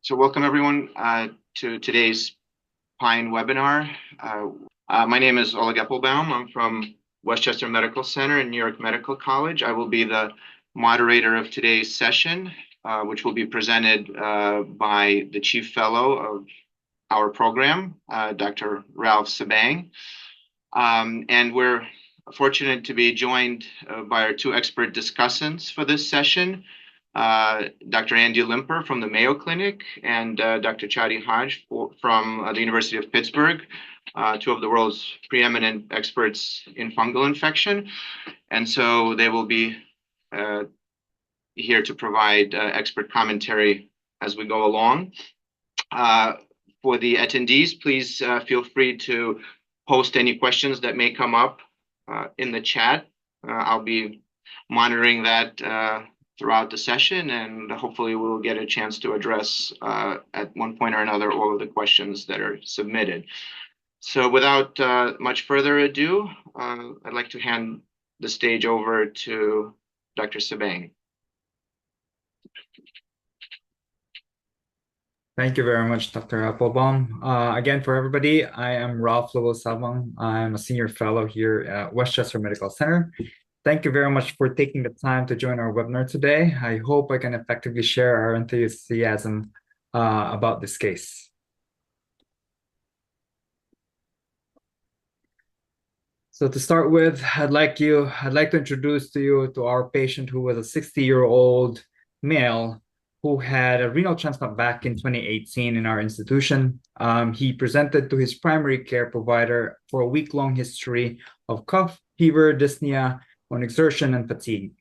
So welcome everyone to today's PINE webinar. My name is Oleg Epelbaum. I'm from Westchester Medical Center and New York Medical College. I will be the moderator of today's session, which will be presented by the Chief Fellow of our program, Dr. Ralph Sabang. And we're fortunate to be joined by our two expert discussants for this session. Dr. Andy Limper from the Mayo Clinic and Dr. Chadi Hage from the University of Pittsburgh, two of the world's preeminent experts in fungal infection. And so they will be here to provide expert commentary as we go along. For the attendees, please feel free to post any questions that may come up in the chat. I'll be monitoring that throughout the session, and hopefully we'll get a chance to address at one point or another all of the questions that are submitted. So without much further ado, I'd like to hand the stage over to Dr. Sabang. Thank you very much, Dr. Epelbaum. Again, for everybody, I am Ralph Sabang. I'm a senior fellow here at Westchester Medical Center. Thank you very much for taking the time to join our webinar today. I hope I can effectively share our enthusiasm about this case. So to start with, I'd like to introduce to you to our patient who was a 60-year-old male who had a renal transplant back in 2018 in our institution. He presented to his primary care provider for a week-long history of cough, fever, dyspnea, on exertion, and fatigue.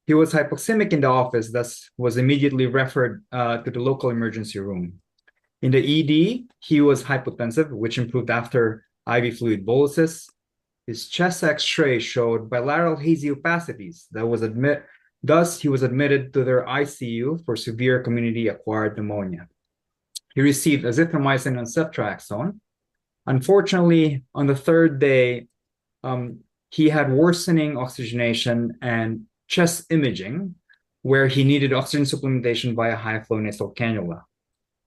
He was hypoxemic in the office, thus was immediately referred to the local emergency room. In the ED, he was hypotensive, which improved after IV fluid boluses. His chest X-ray showed bilateral hazy opacities thus he was admitted to their ICU for severe community-acquired pneumonia. He received azithromycin and ceftriaxone. Unfortunately, on the third day, he had worsening oxygenation and chest imaging, where he needed oxygen supplementation via high-flow nasal cannula.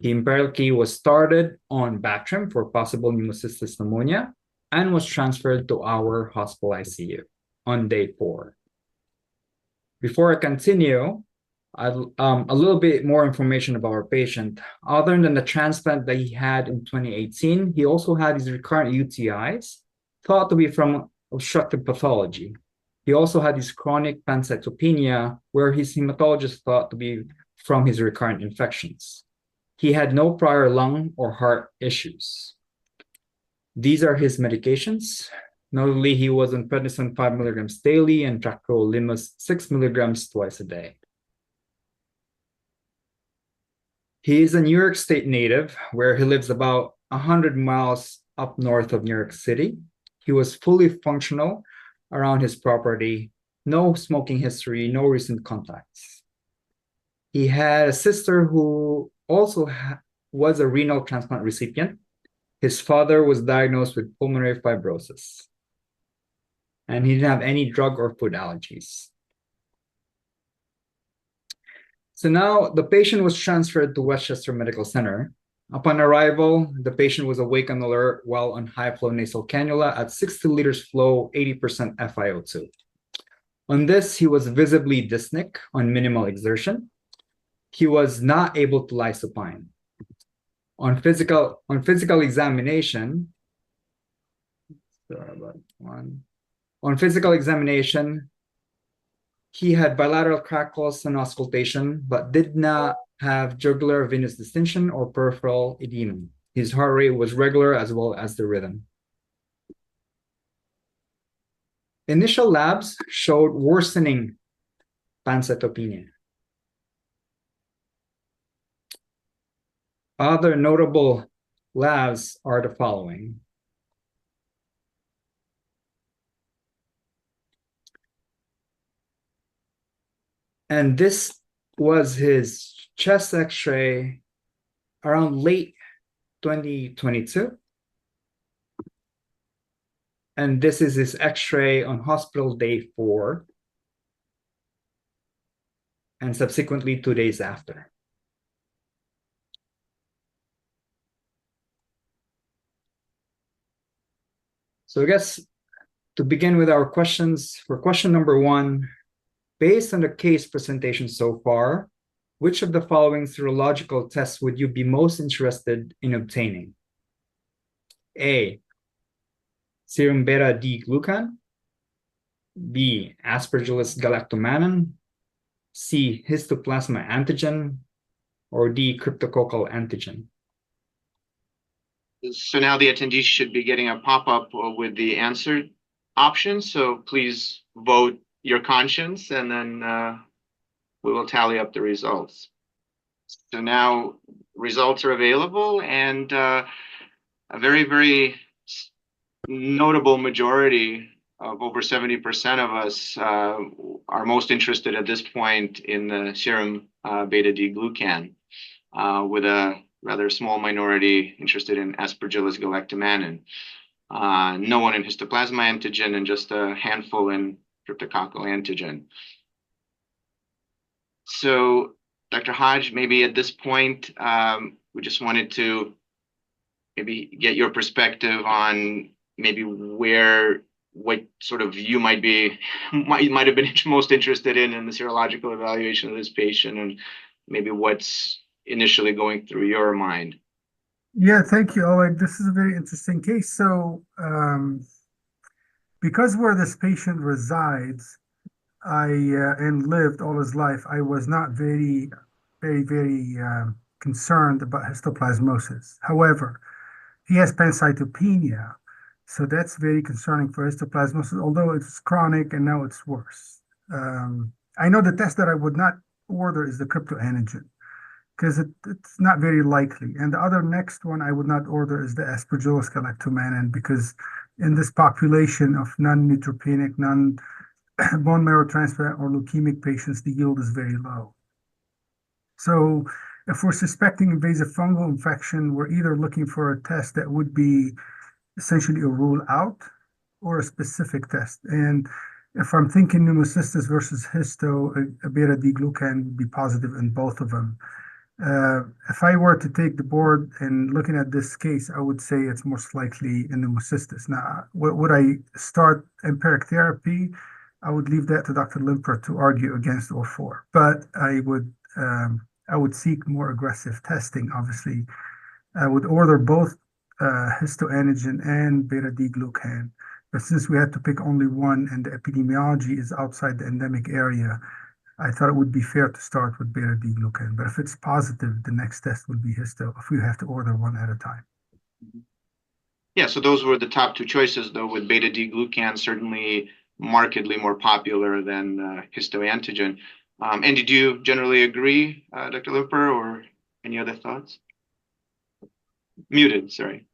He empirically was started on Bactrim for possible pneumocystis pneumonia and was transferred to our hospital ICU on day 4. Before I continue, a little bit more information about our patient. Other than the transplant that he had in 2018, he also had his recurrent UTIs, thought to be from obstructive pathology. He also had his chronic pancytopenia, where his hematologist thought to be from his recurrent infections. He had no prior lung or heart issues. These are his medications. Notably, he was on prednisone 5 milligrams daily and tacrolimus 6 milligrams twice a day. He is a New York State native, where he lives about 100 miles up north of New York City. He was fully functional around his property, no smoking history, no recent contacts. He had a sister who also was a renal transplant recipient. His father was diagnosed with pulmonary fibrosis, and he didn't have any drug or food allergies. So now the patient was transferred to Westchester Medical Center. Upon arrival, the patient was awake and alert while on high-flow nasal cannula at 60 liters flow, 80% FiO2. On this, he was visibly dyspneic on minimal exertion. He was not able to lie supine. On physical examination, he had bilateral crackles and auscultation, but did not have jugular venous distension or peripheral edema. His heart rate was regular as well as the rhythm. Initial labs showed worsening pancytopenia. Other notable labs are the following. And this was his chest X-ray around late 2022. And this is his X-ray on hospital day 4. And subsequently 2 days after. So I guess to begin with our questions, for question number one, based on the case presentation so far, which of the following serological tests would you be most interested in obtaining? A, serum beta D glucan. B, Aspergillus galactomannan. C, histoplasma antigen. Or D, cryptococcal antigen. So now the attendees should be getting a pop-up with the answer option. So please vote your conscience, and then we will tally up the results. So now results are available, and a very, very notable majority of over 70% of us are most interested at this point in the serum beta D glucan, with a rather small minority interested in Aspergillus galactomannan. No one in histoplasma antigen, and just a handful in cryptococcal antigen. So, Dr. Hage, maybe at this point, we just wanted to maybe get your perspective on maybe what sort of you might have been most interested in the serological evaluation of this patient, and maybe what's initially going through your mind. Yeah, thank you, Oleg. This is a very interesting case. So, because where this patient resides, and lived all his life, I was not very concerned about histoplasmosis. However, he has pancytopenia, so that's very concerning for histoplasmosis, although it's chronic and now it's worse. I know the test that I would not order is the cryptoantigen because it's not very likely. And the other next one I would not order is the Aspergillus galactomannan because in this population of non-neutropenic, non-bone marrow transplant or leukemic patients, the yield is very low. So if we're suspecting invasive fungal infection, we're either looking for a test that would be essentially a rule out or a specific test. And if I'm thinking pneumocystis versus histo, a beta D glucan would be positive in both of them. If I were to take the board and looking at this case, I would say it's most likely in pneumocystis. Now, would I start empiric therapy? I would leave that to Dr. Limper to argue against or for, but I would seek more aggressive testing. Obviously, I would order both histoantigen and beta D glucan. But since we had to pick only one and the epidemiology is outside the endemic area, I thought it would be fair to start with beta D glucan. But if it's positive, the next test would be histo if we have to order one at a time. Yeah, so those were the top two choices, though, with beta D glucan certainly markedly more popular than histoantigen. And did you generally agree, Dr. Limper, or any other thoughts? Muted, sorry.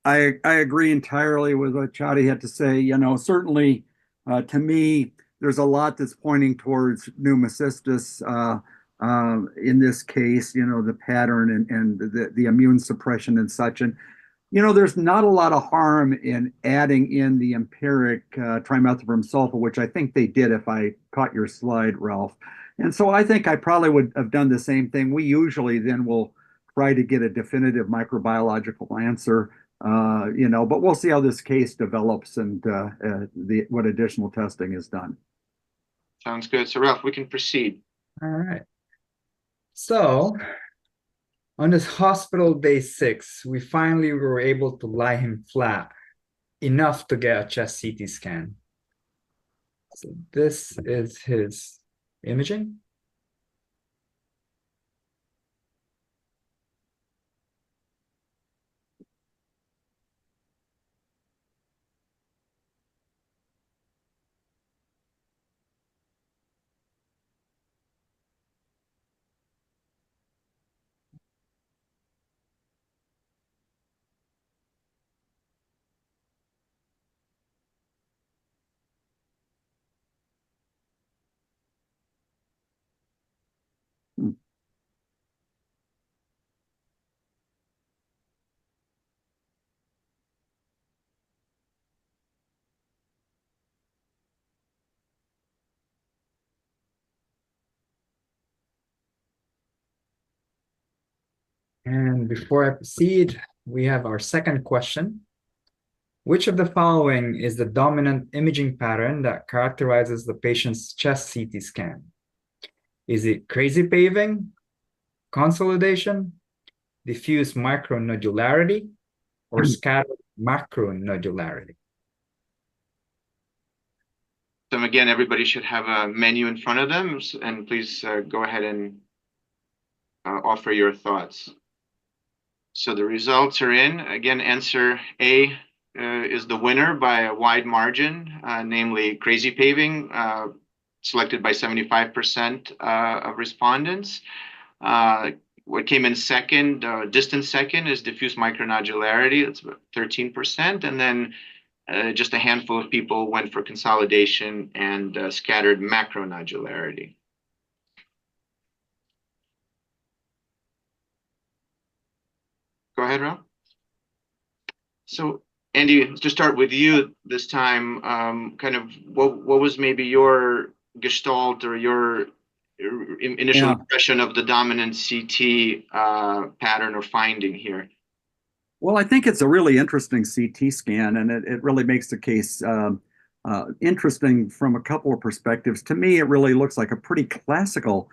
I agree entirely with what Chadi had to say. You know, certainly to me, there's a lot that's pointing towards pneumocystis in this case, you know, the pattern and the immune suppression and such. And, you know, there's not a lot of harm in adding in the empiric trimethoprim sulfa, which I think they did if I caught your slide, Ralph. And so I think I probably would have done the same thing. We usually then will try to get a definitive microbiological answer. You know, but we'll see how this case develops and what additional testing is done. Sounds good. So, Ralph, we can proceed. All right. So, on this hospital day 6, we finally were able to lie him flat enough to get a chest CT scan. So this is his imaging. And before I proceed, we have our second question. Which of the following is the dominant imaging pattern that characterizes the patient's chest CT scan? Is it crazy paving, consolidation, diffuse micronodularity, or scattered macronodularity? So again, everybody should have a menu in front of them, and please go ahead and offer your thoughts. So the results are in. Again, answer A is the winner by a wide margin, namely crazy paving, selected by 75% of respondents. What came in second, distant second, is diffuse micronodularity. It's about 13%. And then just a handful of people went for consolidation and scattered macronodularity. Go ahead, Rob. So, Andy, to start with you this time, kind of what was maybe your gestalt or your initial impression of the dominant CT pattern or finding here? Well, I think it's a really interesting CT scan, and it really makes the case interesting from a couple of perspectives. To me, it really looks like a pretty classical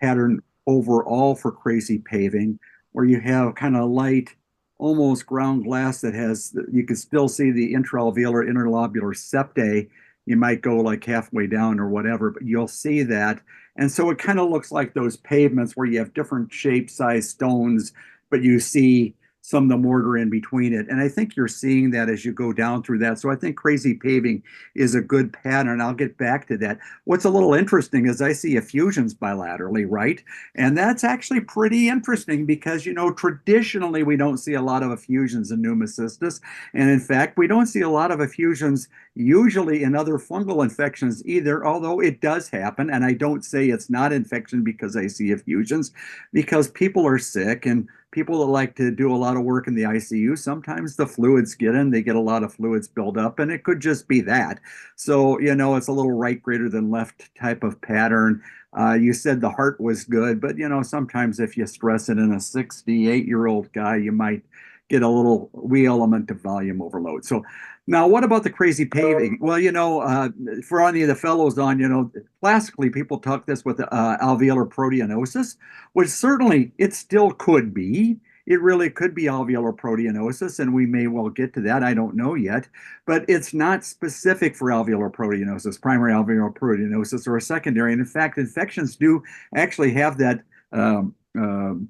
pattern overall for crazy paving, where you have kind of light, almost ground glass that has, you can still see the intraalveolar interlobular septae. You might go like halfway down or whatever, but you'll see that. And so it kind of looks like those pavements where you have different shape, size stones, but you see some of the mortar in between it. And I think you're seeing that as you go down through that. So I think crazy paving is a good pattern. I'll get back to that. What's a little interesting is I see effusions bilaterally, right? And that's actually pretty interesting because, you know, traditionally we don't see a lot of effusions in pneumocystis. And in fact, we don't see a lot of effusions usually in other fungal infections either, although it does happen. And I don't say it's not infection because I see effusions, because people are sick and people that like to do a lot of work in the ICU, sometimes the fluids get in, they get a lot of fluids build up, and it could just be that. So, you know, it's a little right greater than left type of pattern. You said the heart was good, but, you know, sometimes if you stress it in a 68-year-old guy, you might get a little wee element of volume overload. So now, what about the crazy paving? Well, you know, for any of the fellows on, you know, classically people talk this with alveolar proteinosis, which certainly it still could be. It really could be alveolar proteinosis, and we may well get to that. I don't know yet, but it's not specific for alveolar proteinosis, primary alveolar proteinosis, or a secondary. And in fact, infections do actually have that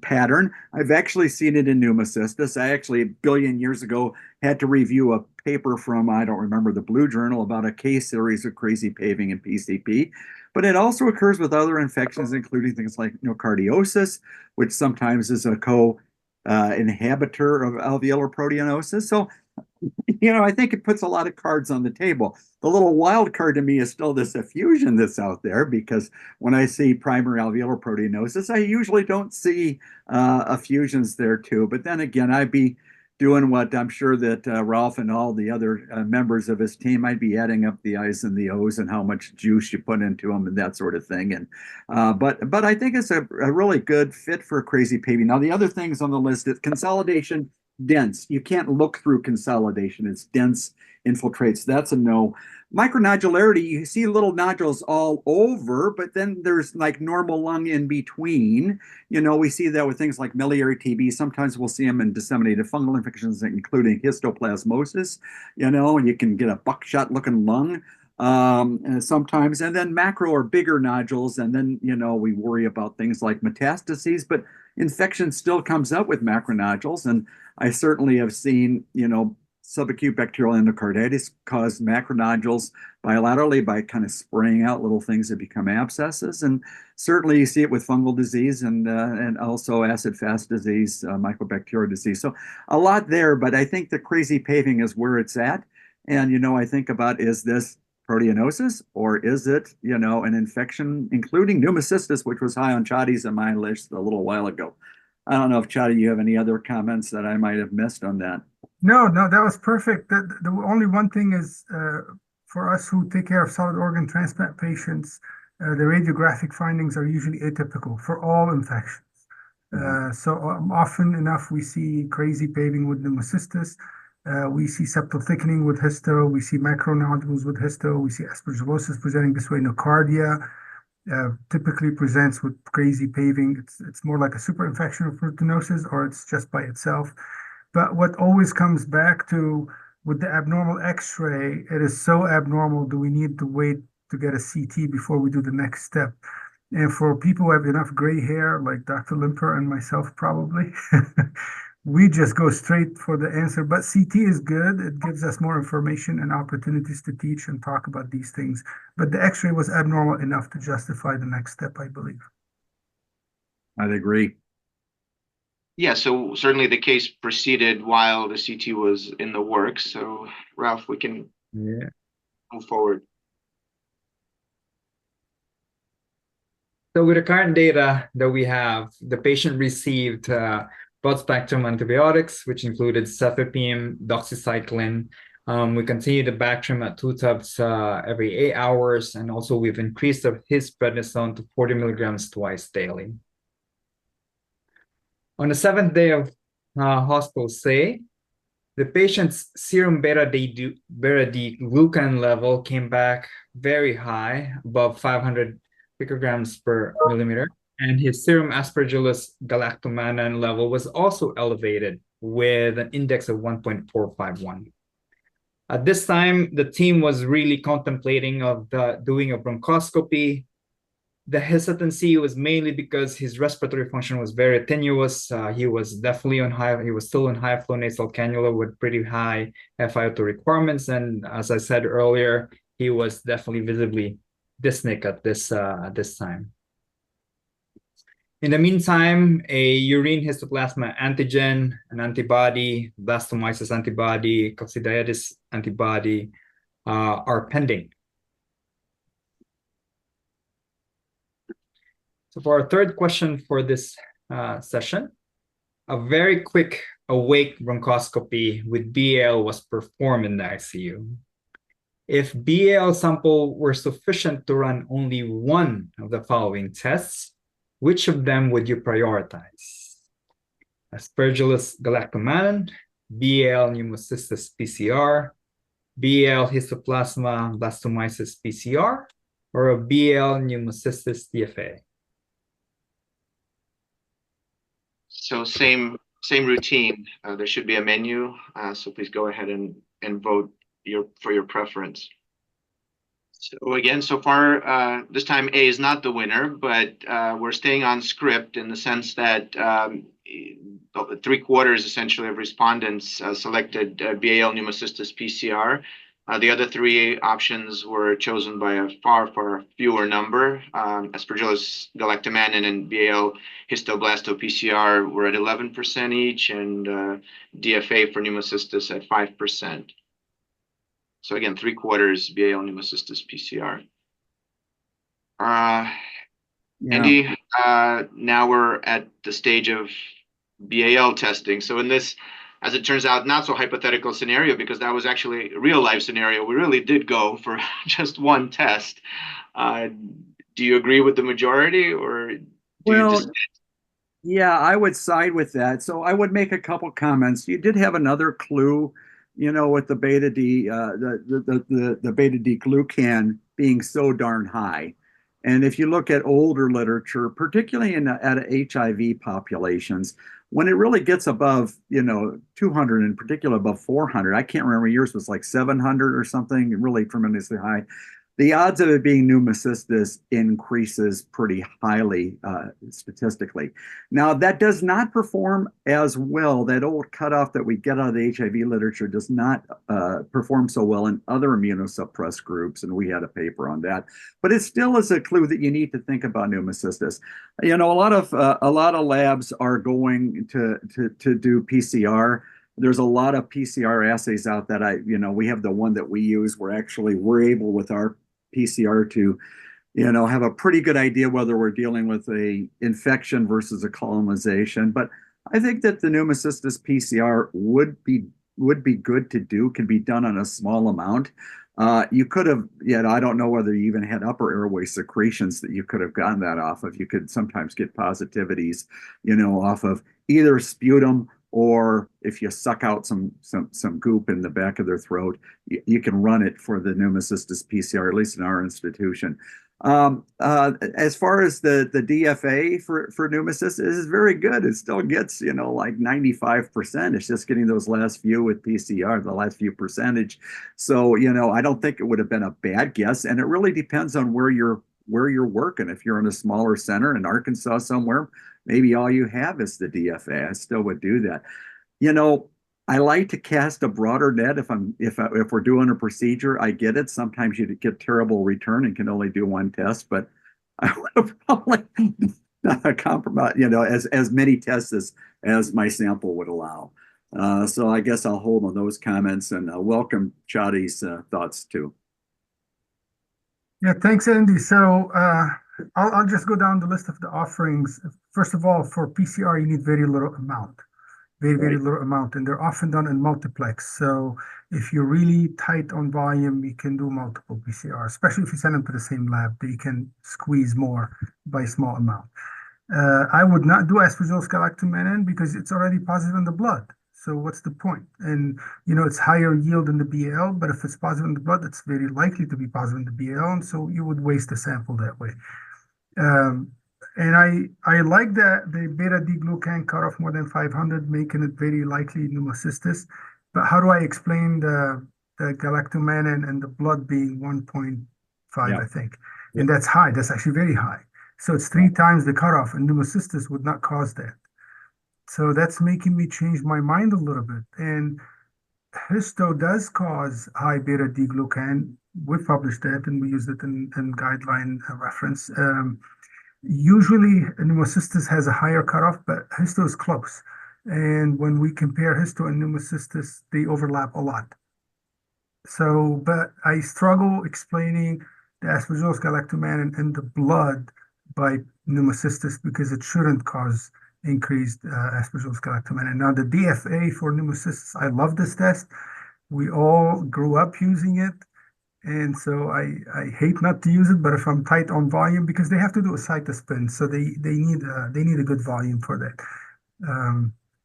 pattern. I've actually seen it in pneumocystis. I actually, a billion years ago, had to review a paper from, I don't remember, the Blue Journal about a case series of crazy paving in PCP. But it also occurs with other infections, including things like nocardiosis, which sometimes is a co-inhibitor of alveolar proteinosis. So, you know, I think it puts a lot of cards on the table. The little wild card to me is still this effusion that's out there, because when I see primary alveolar proteinosis, I usually don't see effusions there too. But then again, I'd be doing what I'm sure that Ralph and all the other members of his team might be adding up the I's and the O's and how much juice you put into them and that sort of thing. And but I think it's a really good fit for crazy paving. Now, the other things on the list is consolidation. Dense. You can't look through consolidation. It's dense, infiltrates. That's a no. Micronodularity, you see little nodules all over, but then there's like normal lung in between. You know, we see that with things like miliary TB. Sometimes we'll see them in disseminated fungal infections, including histoplasmosis, you know, and you can get a buckshot looking lung sometimes, and then macro or bigger nodules. And then, you know, we worry about things like metastases, but infection still comes up with macronodules. And I certainly have seen, you know, subacute bacterial endocarditis cause macronodules bilaterally by kind of spraying out little things that become abscesses. And certainly you see it with fungal disease and also acid-fast disease, mycobacterial disease. So a lot there, but I think the crazy paving is where it's at. And, you know, I think about, is this proteinosis, or is it, you know, an infection, including pneumocystis, which was high on Chadi's and my list a little while ago. I don't know if Chadi, you have any other comments that I might have missed on that. No, that was perfect. The only one thing is for us who take care of solid organ transplant patients, the radiographic findings are usually atypical for all infections. So often enough we see crazy paving with pneumocystis. We see septal thickening with histo. We see macronodules with histo. We see aspergillosis presenting this way. Nocardia typically presents with crazy paving. It's more like a superinfection of fruitinosis, or it's just by itself. But what always comes back to with the abnormal X-ray, it is so abnormal. Do we need to wait to get a CT before we do the next step? And for people who have enough gray hair, like Dr. Limper and myself, probably, we just go straight for the answer. But CT is good. It gives us more information and opportunities to teach and talk about these things. But the X-ray was abnormal enough to justify the next step, I believe. I'd agree. Yeah, so certainly the case proceeded while the CT was in the works. So Ralph, we can move forward. So with the current data that we have, the patient received broad-spectrum antibiotics, which included cefepime, doxycycline. We continue the Bactrim at 2 tubs every 8 hours, and also we've increased his prednisone to 40 milligrams twice daily. On the 7th day of hospital stay, the patient's serum beta-D glucan level came back very high, above 500 picograms per millimeter, and his serum Aspergillus galactomannan level was also elevated with an index of 1.451. At this time, the team was really contemplating of doing a bronchoscopy. The hesitancy was mainly because his respiratory function was very tenuous. He was still on high flow nasal cannula with pretty high FiO2 requirements. And as I said earlier, he was definitely visibly dyspneic at this time. In the meantime, a urine histoplasma antigen, an antibody, blastomyces antibody, coccidioides antibody are pending. So for our third question for this session, a very quick awake bronchoscopy with BAL was performed in the ICU. If BAL sample were sufficient to run only one of the following tests, which of them would you prioritize? Aspergillus galactomannan, BAL pneumocystis PCR, BAL histoplasma blastomyces PCR, or a BAL pneumocystis DFA? So same routine. There should be a menu. So please go ahead and vote for your preference. So again, so far, this time A is not the winner, but we're staying on script in the sense that 3/4 essentially of respondents selected BAL pneumocystis PCR. The other 3 options were chosen by a far fewer number. Aspergillus galactomannan and BAL histoblasto PCR were at 11% each, and DFA for pneumocystis at 5%. So again, 3/4 BAL pneumocystis PCR. Andy, now we're at the stage of BAL testing. So in this, as it turns out, not so hypothetical scenario, because that was actually a real life scenario, we really did go for just one test. Do you agree with the majority, or do you just... Yeah, I would side with that. So I would make a couple comments. You did have another clue, with the beta D, the beta D glucan being so darn high. And if you look at older literature, particularly at HIV populations, when it really gets above, 200, in particular above 400, I can't remember, yours was like 700 or something, really tremendously high. The odds of it being pneumocystis increases pretty highly statistically. Now, that does not perform as well. That old cutoff that we get out of the HIV literature does not perform so well in other immunosuppressed groups, and we had a paper on that. But it still is a clue that you need to think about pneumocystis. A lot of labs are going to do PCR. There's a lot of PCR assays out that we have the one that we use. We're able with our PCR to, have a pretty good idea whether we're dealing with a infection versus a colonization. But I think that the pneumocystis PCR would be good to do, can be done on a small amount. You could have, I don't know whether you even had upper airway secretions that you could have gotten that off of. You could sometimes get positivities, off of either sputum or if you suck out some goop in the back of their throat, you can run it for the pneumocystis PCR, at least in our institution. As far as the DFA for pneumocystis, it is very good. It still gets, like 95%. It's just getting those last few with PCR, the last few percentage. So, I don't think it would have been a bad guess. And it really depends on where you're working. If you're in a smaller center in Arkansas somewhere, maybe all you have is the DFA. I still would do that. I like to cast a broader net if we're doing a procedure. I get it. Sometimes you get terrible return and can only do one test, but I would have probably not compromise, as many tests as my sample would allow. So I guess I'll hold on those comments and welcome Chadi's thoughts too. Yeah, thanks, Andy. So I'll just go down the list of the offerings. First of all, for PCR, you need very little amount. Very little amount, and they're often done in multiplex. So if you're really tight on volume, you can do multiple PCR, especially if you send them to the same lab, that you can squeeze more by a small amount. I would not do Aspergillus galactomannan because it's already positive in the blood. So what's the point? And it's higher yield in the BL, but if it's positive in the blood, it's very likely to be positive in the BL, and so you would waste the sample that way. And I like that the beta-D-glucan cutoff more than 500, making it very likely pneumocystis. But how do I explain the galactomannan and the blood being 1.5, I think? And that's high. That's actually very high. So it's 3 times the cutoff, and pneumocystis would not cause that. So that's making me change my mind a little bit. And histo does cause high beta-D-glucan. We've published that, and we use it in guideline reference. Usually, pneumocystis has a higher cutoff, but histo is close. And when we compare histo and pneumocystis, they overlap a lot. So, but I struggle explaining the Aspergillus galactomannan in the blood by pneumocystis because it shouldn't cause increased Aspergillus galactomannan. Now, the DFA for pneumocystis, I love this test. We all grew up using it. And so I hate not to use it, but if I'm tight on volume, because they have to do a cytospin, so they need a good volume for that.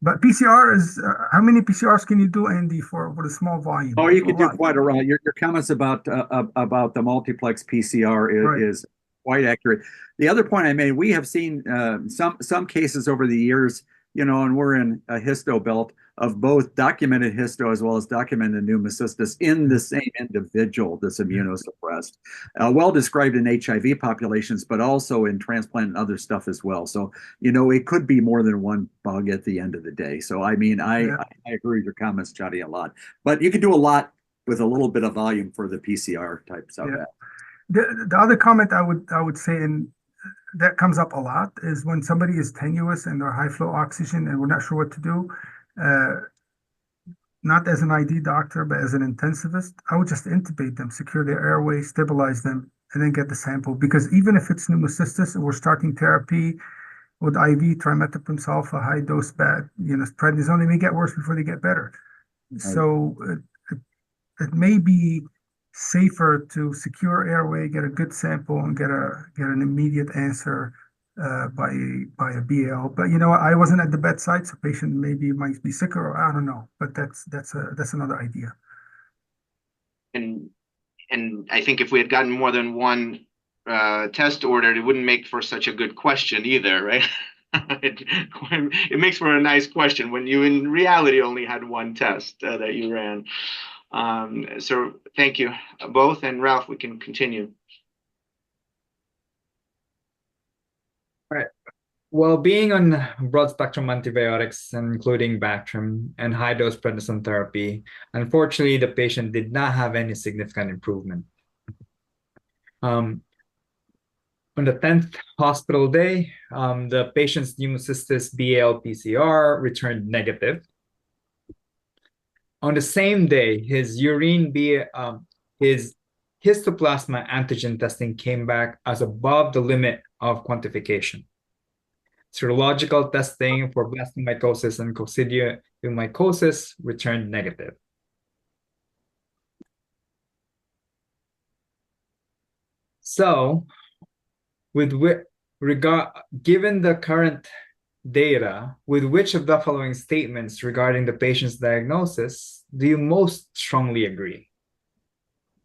But PCR is how many PCRs can you do, Andy, for a small volume? Oh, you can do quite a lot. Your comments about the multiplex PCR is quite accurate. The other point I made, we have seen some cases over the years, and we're in a histo belt of both documented histo as well as documented pneumocystis in the same individual that's immunosuppressed. Well described in HIV populations, but also in transplant and other stuff as well. So, it could be more than one bug at the end of the day. So, I mean, I agree with your comments, Chadi, a lot. But you can do a lot with a little bit of volume for the PCR type stuff. Yeah. The other comment I would say, and that comes up a lot, is when somebody is tenuous and they're high flow oxygen and we're not sure what to do, not as an ID doctor, but as an intensivist, I would just intubate them, secure their airway, stabilize them, and then get the sample. Because even if it's pneumocystis and we're starting therapy with IV trimethoprim sulfa, high dose prednisone, they may get worse before they get better. Right. So it may be safer to secure airway, get a good sample, and get an immediate answer by a BL. But I wasn't at the bedside, so patient maybe might be sicker, or I don't know. But that's another idea. And I think if we had gotten more than one test ordered, it wouldn't make for such a good question either, right? It makes for a nice question when you in reality only had one test that you ran. So thank you both, and Ralph, we can continue. All right. Well, being on broad spectrum antibiotics, including Bactrim and high dose prednisone therapy, unfortunately, the patient did not have any significant improvement. On the 10th hospital day, the patient's pneumocystis BAL PCR returned negative. On the same day, his his histoplasma antigen testing came back as above the limit of quantification. Serological testing for blastomycosis and coccidioidomycosis returned negative. So, given the current data, with which of the following statements regarding the patient's diagnosis do you most strongly agree?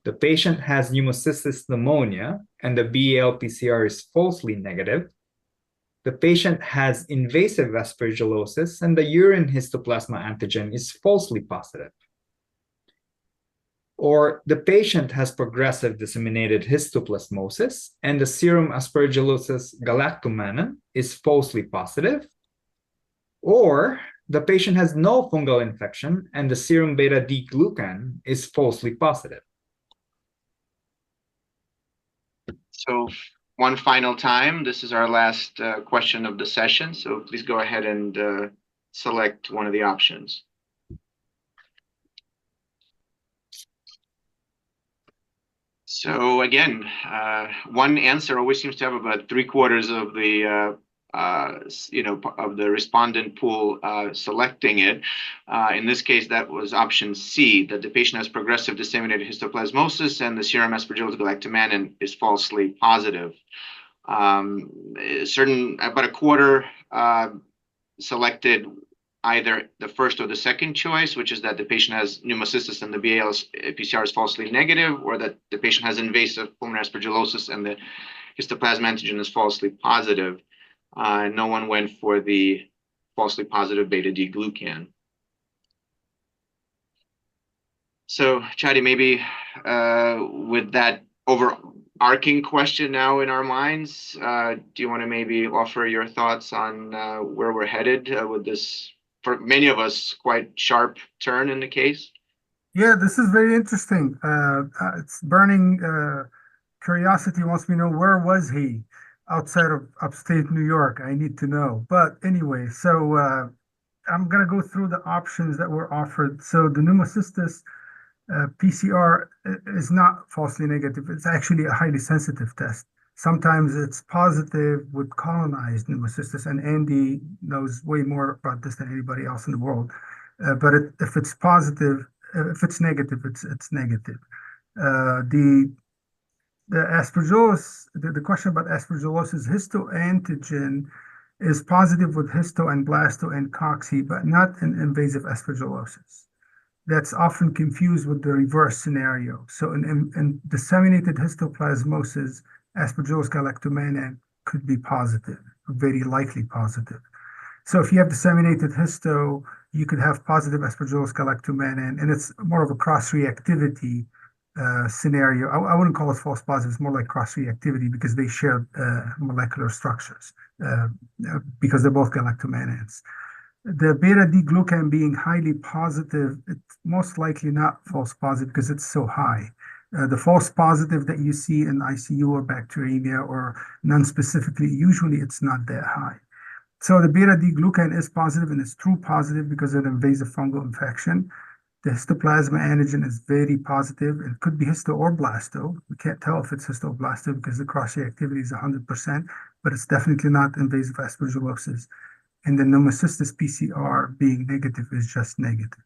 The patient has pneumocystis pneumonia and the BAL-PCR is falsely negative. The patient has invasive aspergillosis and the urine histoplasma antigen is falsely positive. Or the patient has progressive disseminated histoplasmosis and the serum aspergillosis galactomannan is falsely positive. Or the patient has no fungal infection and the serum beta D glucan is falsely positive. So one final time, this is our last question of the session. So please go ahead and select one of the options. So again, one answer always seems to have about 3/4 of the of the respondent pool selecting it. In this case, that was option C, that the patient has progressive disseminated histoplasmosis and the serum aspergillus galactomannan is falsely positive. About a quarter selected either the first or the second choice, which is that the patient has pneumocystis and the BAL-PCR is falsely negative, or that the patient has invasive pulmonary aspergillosis and the histoplasma antigen is falsely positive. No one went for the falsely positive beta D glucan. So, Chadi, maybe with that overarching question now in our minds, do you want to maybe offer your thoughts on where we're headed with this, for many of us, quite sharp turn in the case? Yeah, this is very interesting. It's burning curiosity wants me to know, where was he outside of upstate New York? I need to know. But anyway, so I'm going to go through the options that were offered. So the pneumocystis PCR is not falsely negative. It's actually a highly sensitive test. Sometimes it's positive with colonized pneumocystis, and Andy knows way more about this than anybody else in the world. But if it's positive, if it's negative, it's negative. The aspergillus, the question about aspergillosis, histoantigen is positive with histo and blasto and cocci, but not in invasive aspergillosis. That's often confused with the reverse scenario. So in disseminated histoplasmosis, aspergillus galactomannan could be positive, very likely positive. So if you have disseminated histo, you could have positive aspergillus galactomannan, and it's more of a cross-reactivity scenario. I wouldn't call it false positive. It's more like cross-reactivity because they share molecular structures because they're both galactomannans. The beta D glucan being highly positive, it's most likely not false positive because it's so high. The false positive that you see in ICU or bacteremia or non-specifically, usually it's not that high. So the beta D glucan is positive, and it's true positive because of an invasive fungal infection. The histoplasma antigen is very positive. It could be histo or blasto. We can't tell if it's histo or blasto because the cross-reactivity is 100%, but it's definitely not invasive aspergillosis. And the pneumocystis PCR being negative is just negative.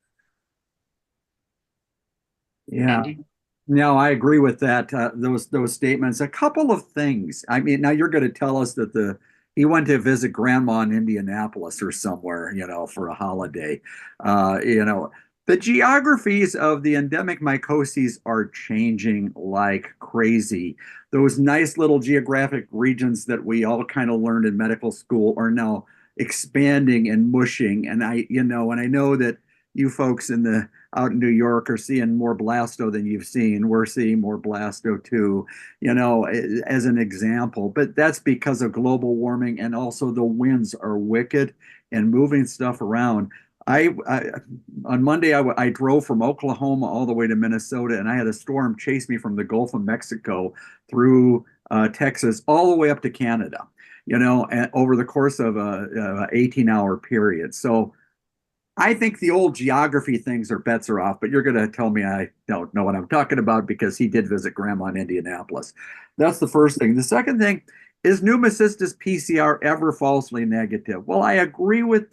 Yeah. Andy? No, I agree with that. Those statements. A couple of things. I mean, now you're going to tell us that he went to visit grandma in Indianapolis or somewhere, for a holiday. The geographies of the endemic mycoses are changing like crazy. Those nice little geographic regions that we all kind of learned in medical school are now expanding and mushing. And I know that you folks out in New York are seeing more blasto than you've seen. We're seeing more blasto too, as an example. But that's because of global warming, and also the winds are wicked and moving stuff around. On Monday, I drove from Oklahoma all the way to Minnesota, and I had a storm chase me from the Gulf of Mexico through Texas all the way up to Canada, and over the course of a 18-hour period. So I think the old geography things bets are off, but you're going to tell me I don't know what I'm talking about because he did visit grandma in Indianapolis. That's the first thing. The second thing is, pneumocystis PCR ever falsely negative? Well, I agree with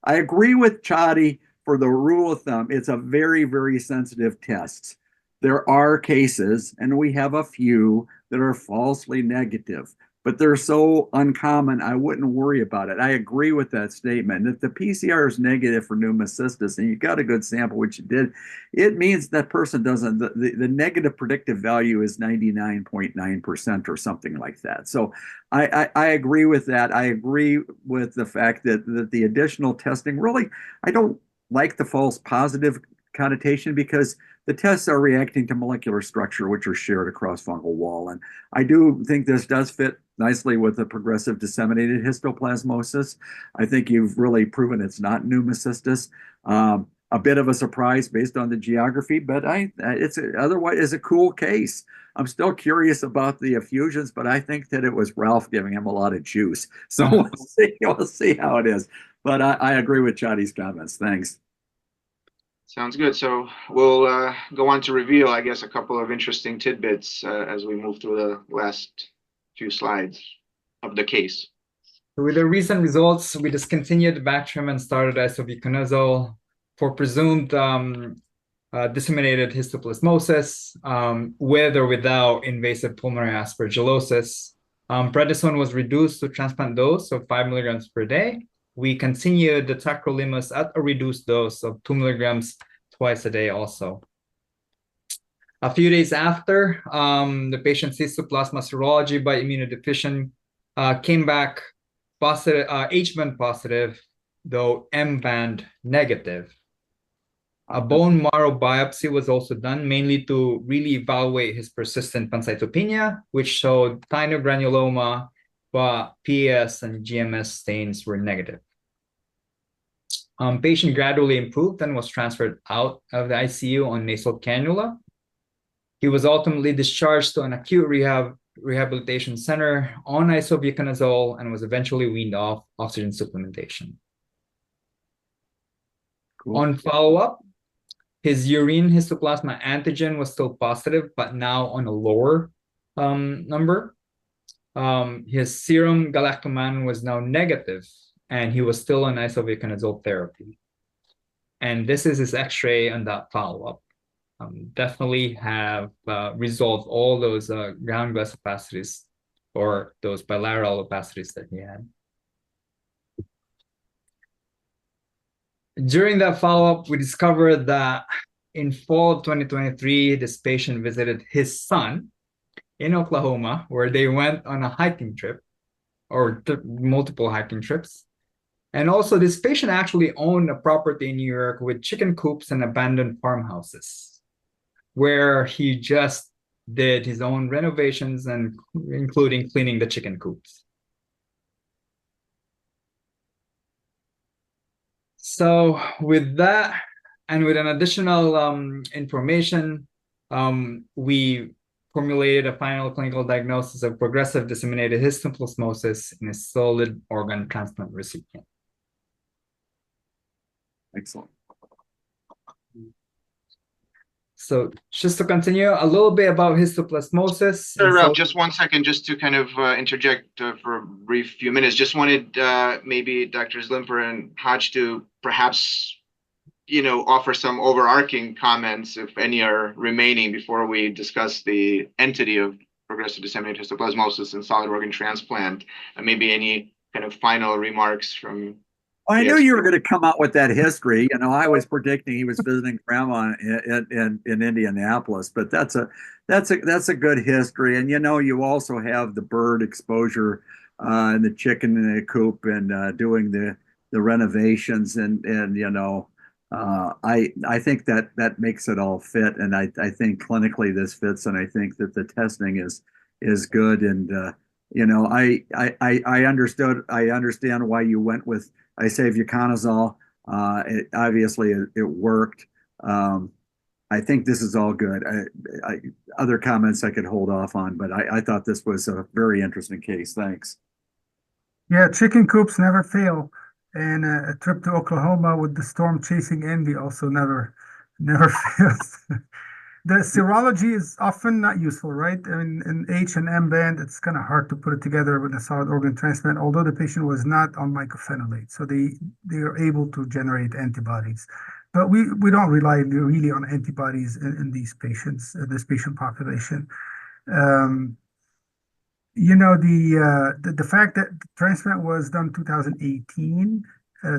Chadi for the rule of thumb. It's a very, very sensitive test. There are cases, and we have a few, that are falsely negative. but they're so uncommon, I wouldn't worry about it. I agree with that statement. If the PCR is negative for pneumocystis and you got a good sample, which you did, it means that person doesn't, the negative predictive value is 99.9% or something like that. So I agree with that. I agree with the fact that the additional testing really, I don't like the false positive connotation because the tests are reacting to molecular structure, which are shared across fungal wall. And I do think this does fit nicely with the progressive disseminated histoplasmosis. I think you've really proven it's not pneumocystis. A bit of a surprise based on the geography, but otherwise is a cool case. I'm still curious about the effusions, but I think that it was Ralph giving him a lot of juice. So we'll see how it is. But I agree with Chadi's comments. Thanks. Sounds good. So we'll go on to reveal, I guess, a couple of interesting tidbits as we move through the last few slides of the case. With the recent results, we discontinued Bactrim and started isobuconazole for presumed disseminated histoplasmosis with or without invasive pulmonary aspergillosis. Prednisone was reduced to transplant dose of 5 milligrams per day. We continued the tacrolimus at a reduced dose of 2 milligrams twice a day also. A few days after, the patient's histoplasma serology by immunodeficient came back positive, H-band positive, though M-band negative. A bone marrow biopsy was also done, mainly to really evaluate his persistent pancytopenia, which showed thinogranuloma, but PAS and GMS stains were negative. Patient gradually improved and was transferred out of the ICU on nasal cannula. He was ultimately discharged to an acute rehabilitation center on isobuconazole and was eventually weaned off oxygen supplementation. Cool. On follow-up, his urine histoplasma antigen was still positive, but now on a lower number. His serum galactomannan was now negative, and he was still on isobuconazole therapy. And this is his X-ray on that follow-up. Definitely have resolved all those ground glass opacities or those bilateral opacities that he had. During that follow-up, we discovered that in fall of 2023, this patient visited his son in Oklahoma, where they went on a hiking trip or multiple hiking trips. And also this patient actually owned a property in New York with chicken coops and abandoned farmhouses, where he just did his own renovations and including cleaning the chicken coops. So with that, and with an additional information, we formulated a final clinical diagnosis of progressive disseminated histoplasmosis in a solid organ transplant recipient. Excellent. So just to continue a little bit about histoplasmosis. Sure, Ralph, just 1 second, just to kind of interject for a brief few minutes. Just wanted maybe Drs. Limper and Hage to perhaps, offer some overarching comments, if any are remaining, before we discuss the entity of progressive disseminated histoplasmosis and solid organ transplant, and maybe any kind of final remarks from. I knew you were going to come out with that history. I was predicting he was visiting grandma in Indianapolis, but that's a good history. And you also have the bird exposure and the chicken in the coop and doing the renovations and I think that makes it all fit. And I think clinically this fits, and I think that the testing is good. And I understand why you went with isobuconazole. Obviously it worked. I think this is all good. Other comments I could hold off on, but I thought this was a very interesting case. Thanks. Yeah, chicken coops never fail. And a trip to Oklahoma with the storm chasing envy also never fails. The serology is often not useful, right? I mean, in H and M band, it's kind of hard to put it together with a solid organ transplant, although the patient was not on mycophenolate. So they are able to generate antibodies. But we don't rely really on antibodies in these patients, this patient population. The fact that the transplant was done 2018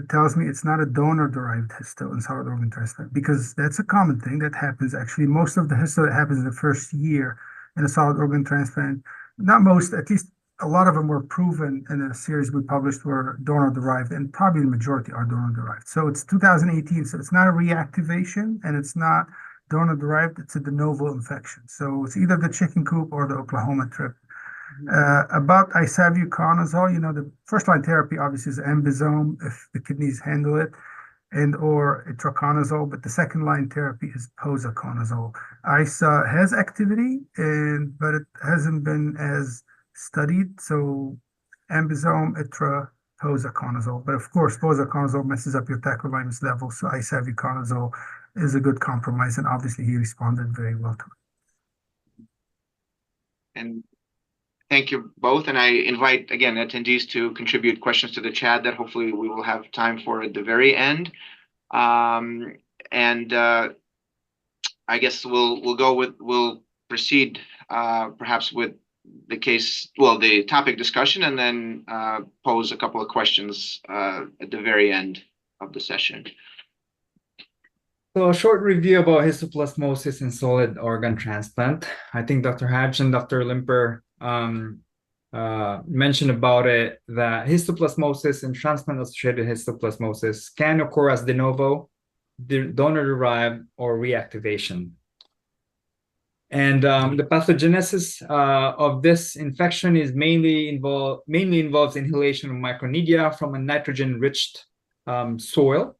tells me it's not a donor-derived histo in solid organ transplant, because that's a common thing that happens. Actually, most of the histo that happens in the first year in a solid organ transplant, not most, at least a lot of them were proven in a series we published were donor-derived, and probably the majority are donor-derived. So it's 2018, so it's not a reactivation and it's not donor-derived, it's a de novo infection. So it's either the chicken coop or the Oklahoma trip. About isavuconazole, the first line therapy obviously is Ambisome if the kidneys handle it, and or itraconazole, but the second line therapy is posaconazole. ISA has activity, but it hasn't been as studied. So Ambisome, itra, posaconazole. But of course, posaconazole messes up your tacrolimus level, so isavuconazole is a good compromise, and obviously he responded very well to it. And thank you both. And I invite, again, attendees to contribute questions to the chat that hopefully we will have time for at the very end. I guess we'll proceed perhaps with the topic discussion, and then pose a couple of questions at the very end of the session. So a short review about histoplasmosis in solid organ transplant. I think Dr. Hage and Dr. Limper mentioned about it, that histoplasmosis and transplant-associated histoplasmosis can occur as de novo, donor-derived, or reactivation. And the pathogenesis of this infection is mainly involves inhalation of micronidia from a nitrogen-rich soil.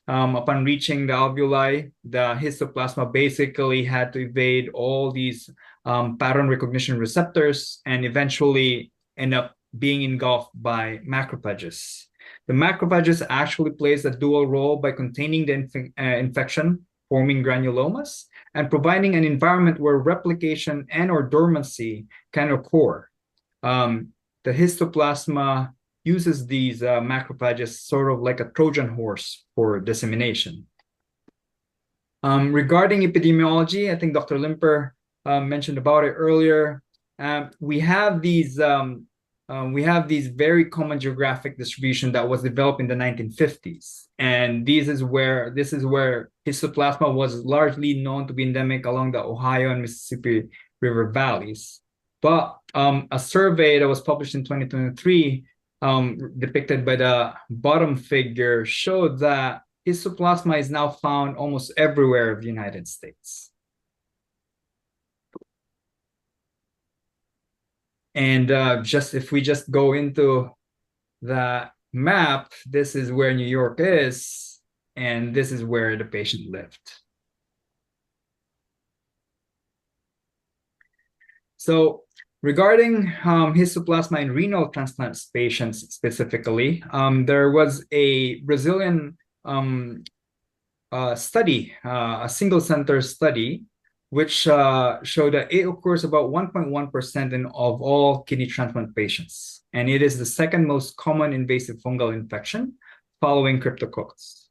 Upon reaching the alveoli, the histoplasma basically had to evade all these pattern recognition receptors and eventually end up being engulfed by macrophages. The macrophages actually plays a dual role by containing the infection, forming granulomas, and providing an environment where replication and or dormancy can occur. The histoplasma uses these macrophages sort of like a Trojan horse for dissemination. Regarding epidemiology, I think Dr. Limper mentioned about it earlier. We have these very common geographic distribution that was developed in the 1950s, and this is where histoplasma was largely known to be endemic along the Ohio and Mississippi River valleys. But a survey that was published in 2023, depicted by the bottom figure, showed that histoplasma is now found almost everywhere of the United States. And if we just go into the map, this is where New York is, and this is where the patient lived. So regarding histoplasma in renal transplant patients specifically, there was a Brazilian study, a single center study, which showed that it occurs about 1.1% of all kidney transplant patients. And it is the second most common invasive fungal infection following Cryptococcus.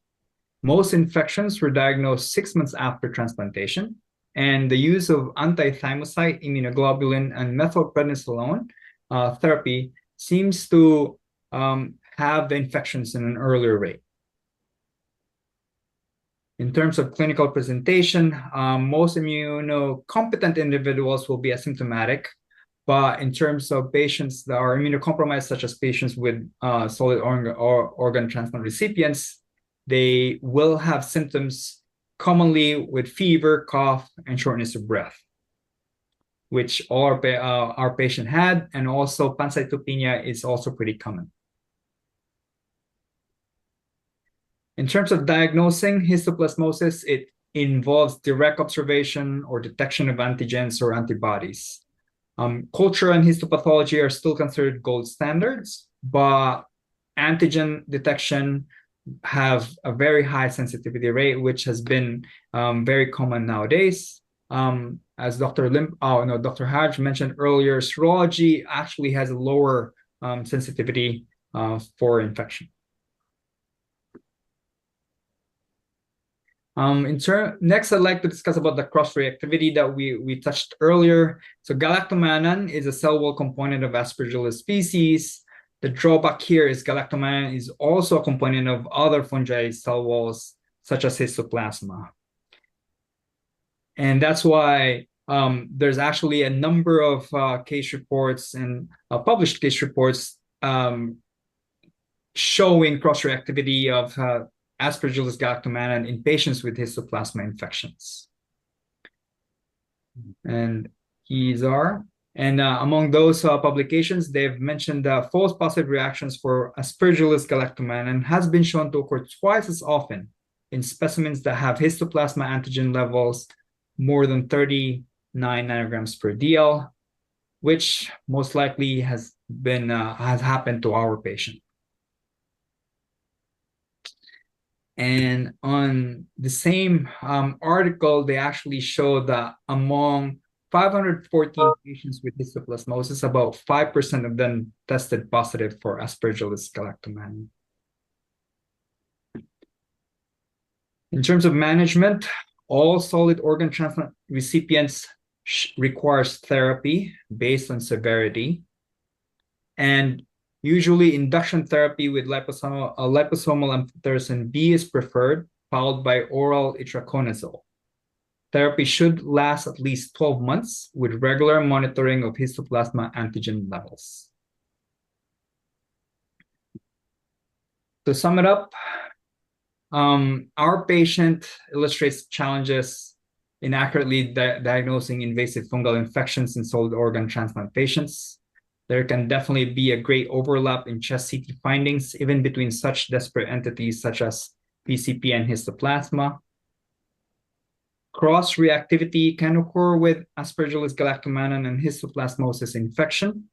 Most infections were diagnosed 6 months after transplantation, and the use of anti-thymocyte, immunoglobulin, and methylprednisolone therapy seems to have the infections in an earlier rate. In terms of clinical presentation, most immunocompetent individuals will be asymptomatic, but in terms of patients that are immunocompromised, such as patients with solid organ transplant recipients, they will have symptoms commonly with fever, cough, and shortness of breath, which our patient had, and also pancytopenia is also pretty common. In terms of diagnosing histoplasmosis, it involves direct observation or detection of antigens or antibodies. Culture and histopathology are still considered gold standards, but antigen detection have a very high sensitivity rate, which has been very common nowadays. As Dr. Hage mentioned earlier, serology actually has a lower sensitivity for infection. Next, I'd like to discuss about the cross-reactivity that we touched earlier. So galactomannan is a cell wall component of Aspergillus species. The drawback here is galactomannan is also a component of other fungi cell walls, such as histoplasma. And that's why there's actually a number of case reports and published case reports showing cross-reactivity of Aspergillus galactomannan in patients with histoplasma infections. And these are, and among those publications, they've mentioned false positive reactions for Aspergillus galactomannan has been shown to occur twice as often in specimens that have histoplasma antigen levels more than 39 nanograms per DL, which most likely has happened to our patient. And on the same article, they actually show that among 514 patients with histoplasmosis, about 5% of them tested positive for Aspergillus galactomannan. In terms of management, all solid organ transplant recipients requires therapy based on severity. And usually induction therapy with liposomal amphotericin B is preferred, followed by oral itraconazole. Therapy should last at least 12 months with regular monitoring of histoplasma antigen levels. To sum it up, our patient illustrates challenges in accurately diagnosing invasive fungal infections in solid organ transplant patients. There can definitely be a great overlap in chest CT findings, even between such disparate entities such as PCP and histoplasma. Cross-reactivity can occur with Aspergillus galactomannan and histoplasmosis infection.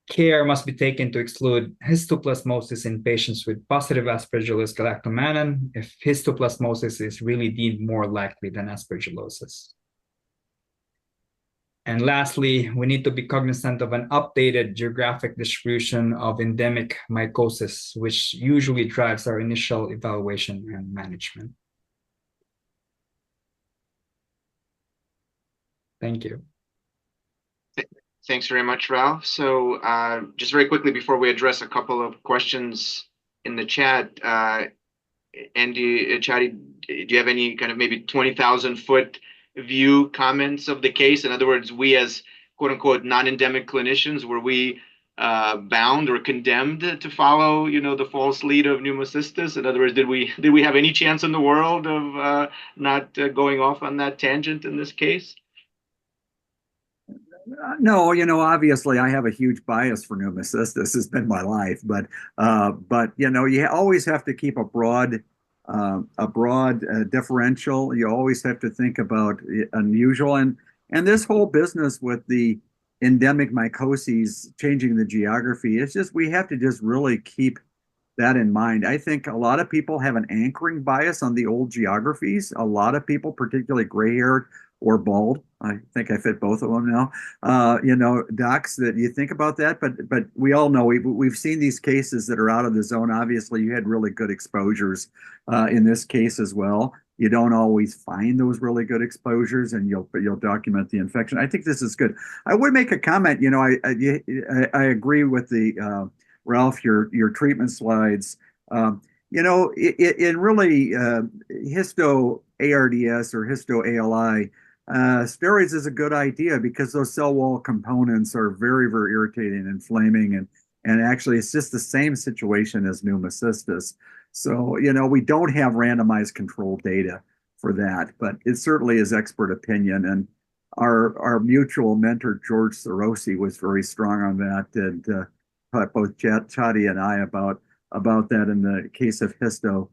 Care must be taken to exclude histoplasmosis in patients with positive Aspergillus galactomannan if histoplasmosis is really deemed more likely than aspergillosis. And lastly, we need to be cognizant of an updated geographic distribution of endemic mycosis, which usually drives our initial evaluation and management. Thank you. Thanks very much, Ralph. So just very quickly before we address a couple of questions in the chat, Andy, Chadi, do you have any kind of maybe 20,000-foot view comments of the case? In other words, we as quote unquote non-endemic clinicians, were we bound or condemned to follow, the false lead of pneumocystis? In other words, did we have any chance in the world of not going off on that tangent in this case? No, obviously I have a huge bias for pneumocystis. This has been my life, but you always have to keep a broad differential. You always have to think about unusual, and this whole business with the endemic mycoses changing the geography. It's just we have to just really keep that in mind. I think a lot of people have an anchoring bias on the old geographies. A lot of people, particularly gray-haired or bald, I think I fit both of them now, docs, that you think about that, but we all know we've seen these cases that are out of the zone. Obviously, you had really good exposures in this case as well. You don't always find those really good exposures, and you'll document the infection. I think this is good. I would make a comment. I agree with the Ralph, your treatment slides. In really histo ARDS or histo ALI, steroids is a good idea because those cell wall components are very, very irritating and inflaming, and actually it's just the same situation as pneumocystis. So, we don't have randomized controlled data for that, but it certainly is expert opinion. And our mutual mentor, George Sorosi, was very strong on that, and taught both Chadi and I about that in the case of histo.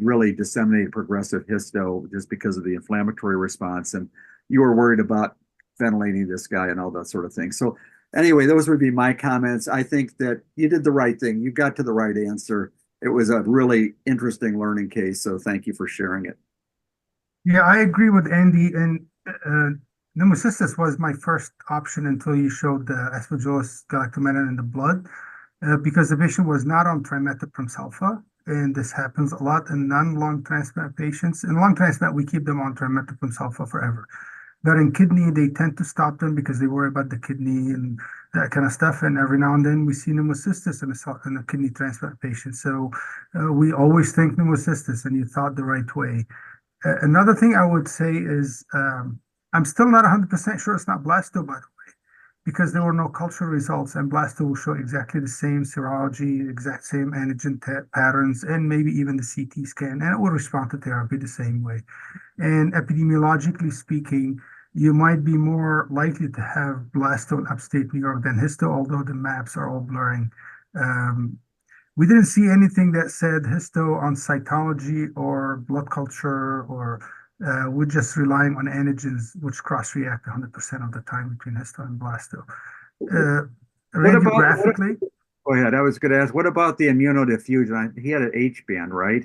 Really disseminated progressive histo just because of the inflammatory response. And you were worried about ventilating this guy and all that sort of thing. So anyway, those would be my comments. I think that you did the right thing. You got to the right answer. It was a really interesting learning case. So thank you for sharing it. Yeah, I agree with Andy. And pneumocystis was my first option until you showed the Aspergillus galactomannan in the blood, because the patient was not on trimethoprim sulfa. and this happens a lot in non-lung transplant patients. In lung transplant, we keep them on trimethoprim sulfa forever. But in kidney, they tend to stop them because they worry about the kidney and that kind of stuff. And every now and then we see pneumocystis in a kidney transplant patient. So we always think pneumocystis, and you thought the right way. Another thing I would say is I'm still not 100% sure it's not blasto, by the way, because there were no culture results, and blasto will show exactly the same serology, exact same antigen patterns, and maybe even the CT scan, and it will respond to therapy the same way. And epidemiologically speaking, you might be more likely to have blasto in upstate New York than histo, although the maps are all blurring. We didn't see anything that said histo on cytology or blood culture, or we're just relying on antigens which cross-react 100% of the time between histo and blasto. Radiographically, Go ahead. I was going to ask, what about the immunodiffusion? He had an H band, right?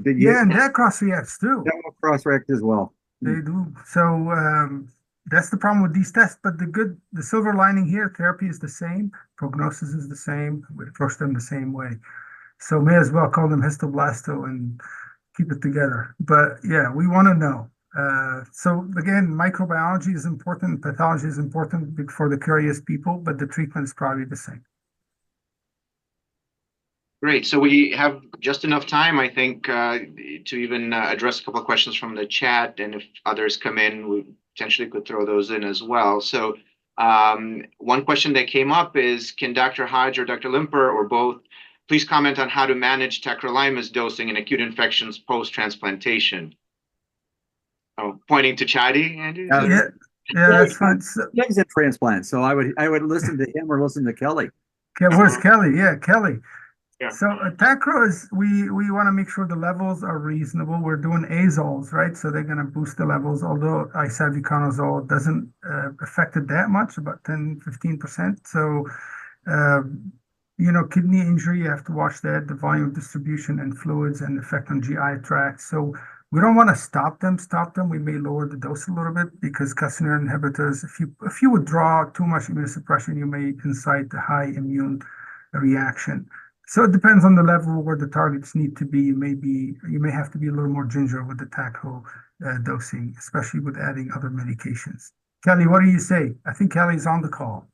yeah, and that cross-reacts too. That will cross-react as well. They do. So that's the problem with these tests. But the silver lining here, therapy is the same, prognosis is the same. We approach them the same way. So may as well call them histoblasto and keep it together. But yeah, we want to know. So again, microbiology is important, pathology is important for the curious people, but the treatment is probably the same. Great. So we have just enough time, I think, to even address a couple of questions from the chat. And if others come in, we potentially could throw those in as well. So one question that came up is, can Dr. Hage or Dr. Limper or both please comment on how to manage tacrolimus dosing in acute infections post-transplantation? Oh, pointing to Chadi, Andy? Yeah, that's fine. So, He's a transplant, so I would listen to him or listen to Kelly. okay, where's Kelly? Yeah, Kelly. Yeah. So tacro is we want to make sure the levels are reasonable. We're doing azoles, right? So they're going to boost the levels, although isavuconazole doesn't affect it that much, about 10-15%. So kidney injury, you have to watch that, the volume of distribution and fluids and effect on GI tract. So we don't want to stop them. We may lower the dose a little bit because calcineurin inhibitors, if you withdraw too much immunosuppression, you may incite a high immune reaction. So it depends on the level where the targets need to be. You may have to be a little more ginger with the tacro dosing, especially with adding other medications. Kelly, what do you say? I think Kelly's on the call.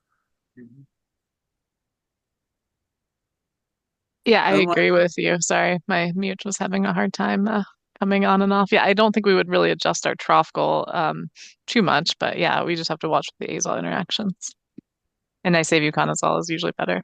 Yeah, I agree with you. Sorry, my mute was having a hard time coming on and off. Yeah, I don't think we would really adjust our trough goal too much, but yeah, we just have to watch the azole interactions. And isavuconazole is usually better.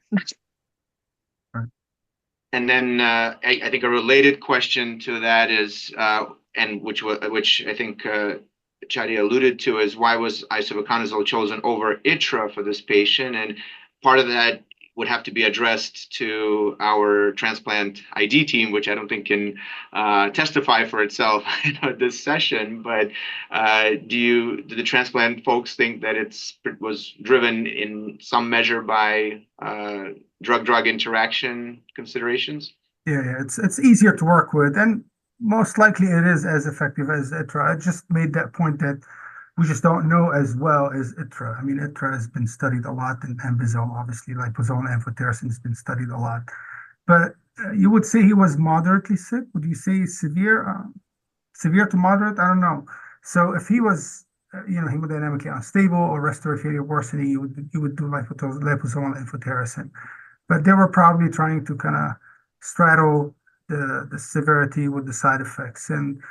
And then I think a related question to that is, and which I think Chadi alluded to, is why was isavuconazole chosen over ITRA for this patient? And part of that would have to be addressed to our transplant ID team, which I don't think can testify for itself at this session. But do the transplant folks think that it was driven in some measure by drug-drug interaction considerations? Yeah, it's easier to work with, and most likely it is as effective as ITRA. I just made that point that we just don't know as well as ITRA. I mean, ITRA has been studied a lot, and ambisome, obviously, liposome amphotericin has been studied a lot. But you would say he was moderately sick? Would you say severe? Severe to moderate? I don't know. So if he was, hemodynamically unstable or respiratory failure worsening, you would do liposomal amphotericin. But they were probably trying to kind of straddle the severity with the side effects and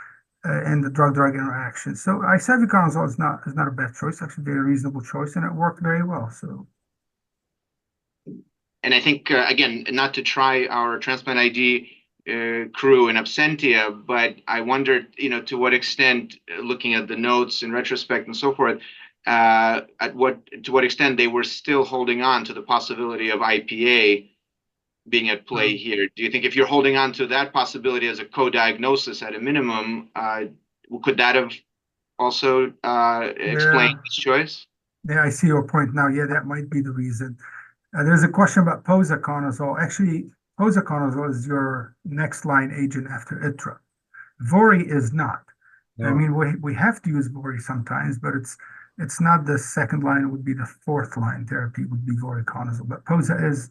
the drug-drug interaction. So isavuconazole is not a bad choice, actually a very reasonable choice, and it worked very well. So, and I think again, not to try our transplant ID crew in absentia, but I wondered, to what extent, looking at the notes in retrospect and so forth, to what extent they were still holding on to the possibility of IPA being at play here. Do you think if you're holding on to that possibility as a co-diagnosis at a minimum, could that have also explained this choice? Yeah, I see your point now. Yeah, that might be the reason. There's a question about posaconazole. Actually, posaconazole is your next line agent after ITRA. Vori is not. No. I mean, we have to use Vori sometimes, but it's not the second line. It would be the fourth line therapy would be voriconazole. But posa is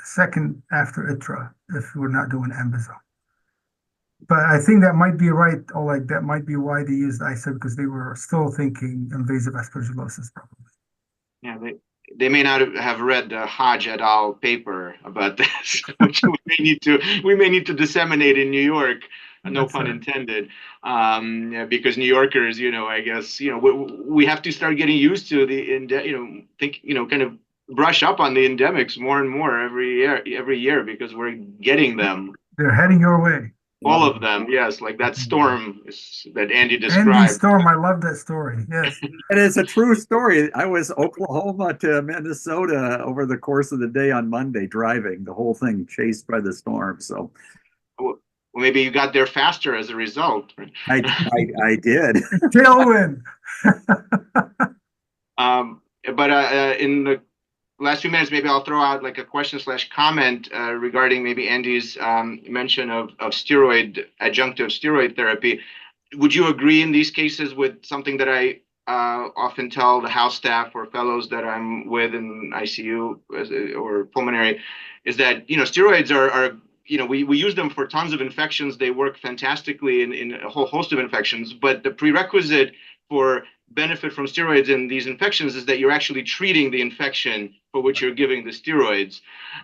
second after ITRA if we're not doing Embazole. But I think that might be right, Oleg. That might be why they used ISA, because they were still thinking invasive aspergillosis, probably. Yeah, they may not have read the Hage et al. Paper about this, which we may need to disseminate in New York. No That's pun right. intended. Yeah, because New Yorkers, I guess, we have to start getting used to kind of brush up on the endemics more and more every year because we're getting them. They're heading your way. All of them, yes, like that storm that Andy Andy described. Storm, I love that story. Yes. It is a true story. I was Oklahoma to Minnesota over the course of the day on Monday, driving the whole thing, chased by the storm. So Well, maybe you got there faster as a result. I did. Tailwind. But in the last few minutes, maybe I'll throw out like a question/comment regarding maybe Andy's mention of adjunctive steroid therapy. Would you agree in these cases with something that I often tell the house staff or fellows that I'm with in ICU or pulmonary, is that steroids are we use them for tons of infections. They work fantastically in a whole host of infections, but the prerequisite for benefit from steroids in these infections is that you're actually treating the infection for which you're giving the steroids,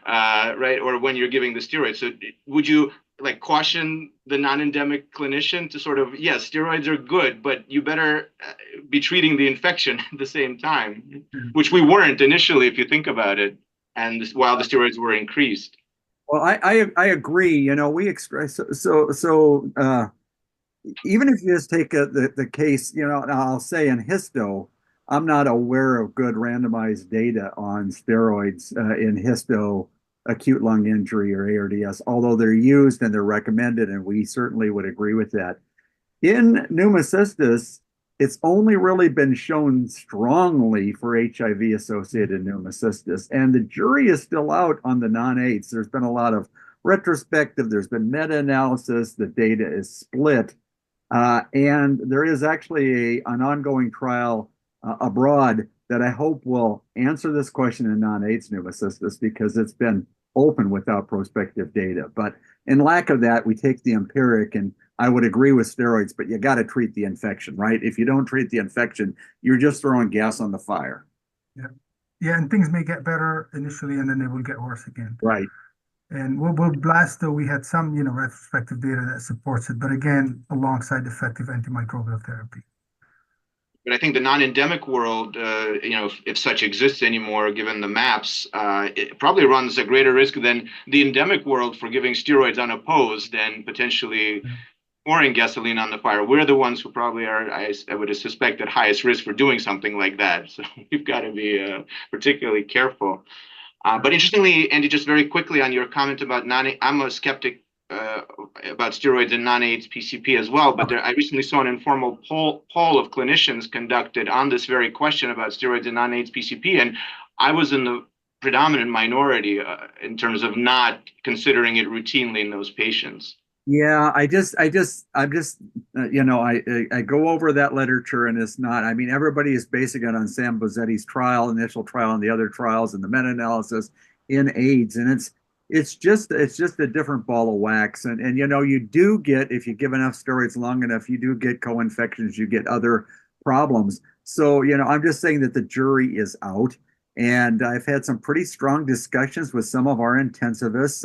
right? Or when you're giving the steroids. So would you caution the non-endemic clinician to sort of, yes, steroids are good, but you better be treating the infection at the same time, which we weren't initially, if you think about it, and while the steroids were increased. Well, I agree. We express so even if you just take the case, I'll say in histo, I'm not aware of good randomized data on steroids in histo acute lung injury or ARDS, although they're used and they're recommended, and we certainly would agree with that. In pneumocystis, it's only really been shown strongly for HIV-associated pneumocystis, and the jury is still out on the non-AIDS. There's been a lot of retrospective, there's been meta-analysis, the data is split, and there is actually an ongoing trial abroad that I hope will answer this question in non-AIDS pneumocystis because it's been open without prospective data. But in lack of that, we take the empiric, and I would agree with steroids, but you got to treat the infection, right? If you don't treat the infection, you're just throwing gas on the fire. Yeah. Yeah, and things may get better initially and then they will get worse again. Right. And we'll blast, though, we had some, retrospective data that supports it, but again, alongside effective antimicrobial therapy. But I think the non-endemic world, if such exists anymore, given the maps, it probably runs a greater risk than the endemic world for giving steroids unopposed and potentially pouring gasoline on the fire. We're the ones who probably are, I would suspect, at highest risk for doing something like that. So we've got to be particularly careful. But interestingly, Andy, just very quickly on your comment about I'm a skeptic about steroids and non-AIDS PCP as well, but I recently saw an informal poll of clinicians conducted on this very question about steroids and non-AIDS PCP, and I was in the predominant minority in terms of not considering it routinely in those patients. Yeah, I go over that literature, and it's not. I mean, everybody is basing it on Sam Bozzetti's initial trial, and the other trials, and the meta-analysis in AIDS, and it's just a different ball of wax. And you do get, if you give enough steroids long enough, you do get co-infections, you get other problems. So I'm just saying that the jury is out, and I've had some pretty strong discussions with some of our intensivists.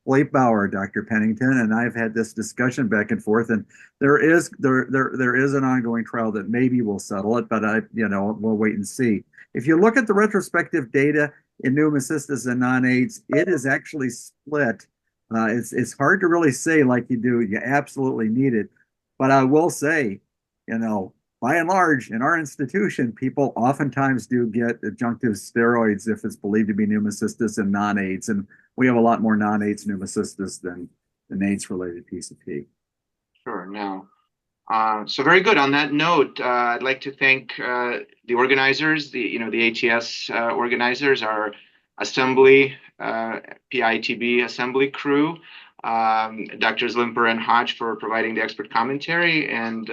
Bauer, Dr. Pennington, and I've had this discussion back and forth, and there is an ongoing trial that maybe will settle it, but we'll wait and see. If you look at the retrospective data in pneumocystis and non-AIDS, it is actually split. It's hard to really say like you do. You absolutely need it, but I will say, by and large, in our institution, people oftentimes do get adjunctive steroids if it's believed to be pneumocystis and non-AIDS, and we have a lot more non-AIDS pneumocystis than AIDS-related PCP. Sure. Now, so very good. On that note, I'd like to thank the organizers, the ATS organizers, our assembly, PITB assembly crew, Drs. Limper and Hage for providing the expert commentary, and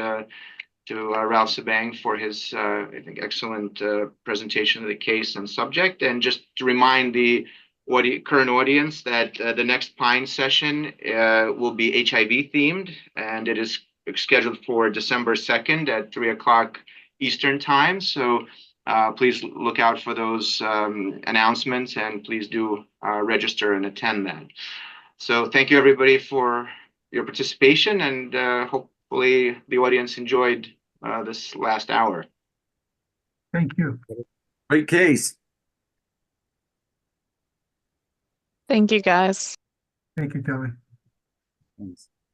to Ralph Sabang for his, I think, excellent presentation of the case and subject. And just to remind the current audience that the next Pine session will be HIV themed, and it is scheduled for December 2nd at 3 o'clock Eastern time. So please look out for those announcements, and please do register and attend that. So thank you, everybody, for your participation, and hopefully the audience enjoyed this last hour. Thank you. Great case. Thank you, guys. Thank you, Kelly. Thanks.